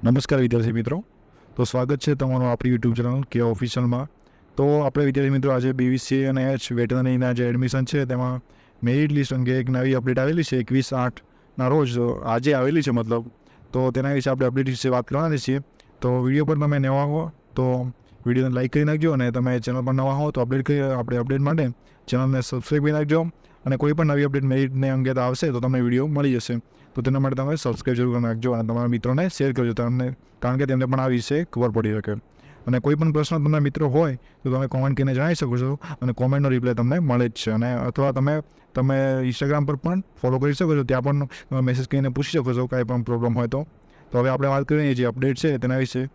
નમસ્કાર વિદ્યાર્થી મિત્રો. તો સ્વાગત છે તમારું આપણી યુટ્યુબ ચેનલ કે ઓફિશિયલમાં. તો આપણે વિદ્યાર્થી મિત્રો આજે BVCA અને H વેટરનરીના જે એડમિશન છે તેમાં મેરિટ લિસ્ટ અંગે એક નવી અપડેટ આવેલી છે 21/8ના રોજ આજે આવેલી છે મતલબ. તો તેના વિશે આપણે અપડેટ વિશે વાત કરવાના છીએ. તો વિડીયો પર તમે નવા હો તો વિડીયોને લાઇક કરી નાખજો, અને તમે ચેનલ પર નવા હો તો આપણે અપડેટ માટે ચેનલને સબસ્ક્રાઈબ કરી નાખજો. અને કોઈ પણ નવી અપડેટ મેરિટને અંગે આવશે તો તમને વિડીયો મળી જશે. તો તેના માટે તમે સબસ્ક્રાઈબ જરૂર કરી નાખજો અને તમારા મિત્રોને શેર કરજો કારણ કે તેમને પણ આ વિશે ખબર પડી શકે. અને કોઈ પણ પ્રશ્ન તમારા મિત્રો હોય તો તમે કોમેન્ટ કરીને જણાવી શકો છો, અને કોમેન્ટનો રિપ્લાય તમને મળે જ છે. અને અથવા તમે ઇન્સ્ટાગ્રામ પર પણ ફોલો કરી શકો છો, ત્યાં પણ મેસેજ કરીને પૂછી શકો છો કાંઈ પણ પ્રોબ્લેમ હોય તો. હવે આપણે વાત કરીએ જે અપડેટ છે તેના વિશે.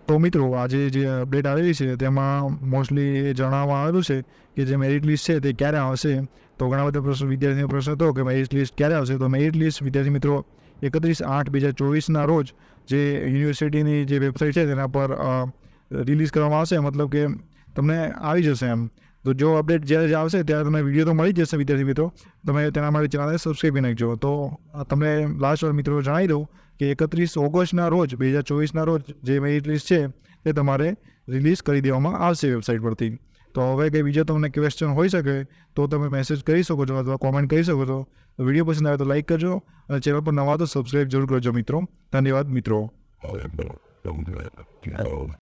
તો મિત્રો આજે જે અપડેટ આવેલી છે તેમાં મોસ્ટલી એ જણાવવામાં આવેલું છે કે જે મેરિટ લિસ્ટ છે તે ક્યારે આવશે. તો ઘણા બધા વિદ્યાર્થીનો પ્રશ્ન હતો કે મેરિટ લિસ્ટ ક્યારે આવશે. તો મેરિટ લિસ્ટ વિદ્યાર્થી મિત્રો 31/8/2024ના રોજ જે યુનિવર્સિટીની જે વેબસાઇટ છે તેના પર રિલીઝ કરવામાં આવશે, મતલબ કે તમને આવી જશે એમ. તો જો અપડેટ જ્યારે આવશે ત્યારે તમને વિડીયો તો મળી જશે વિદ્યાર્થી મિત્રો. તમે તેના માટે ચેનલને સબસ્ક્રાઈબ કરી નાખજો. તો તમને લાસ્ટ વાર મિત્રો જણાવી દઉં કે 31 ઓગસ્ટના રોજ 2024ના રોજ જે મેરિટ લિસ્ટ છે તે તમારે રિલીઝ કરી દેવામાં આવશે વેબસાઇટ પરથી. તો હવે કંઈ બીજો તમને ક્વેશ્ચન હોઈ શકે તો તમે મેસેજ કરી શકો છો અથવા કોમેન્ટ કરી શકો છો. વિડીયો પસંદ આવે તો લાઇક કરજો, અને ચેનલ પર નવા તો સબસ્ક્રાઈબ જરૂર કરજો મિત્રો. ધન્યવાદ મિત્રો.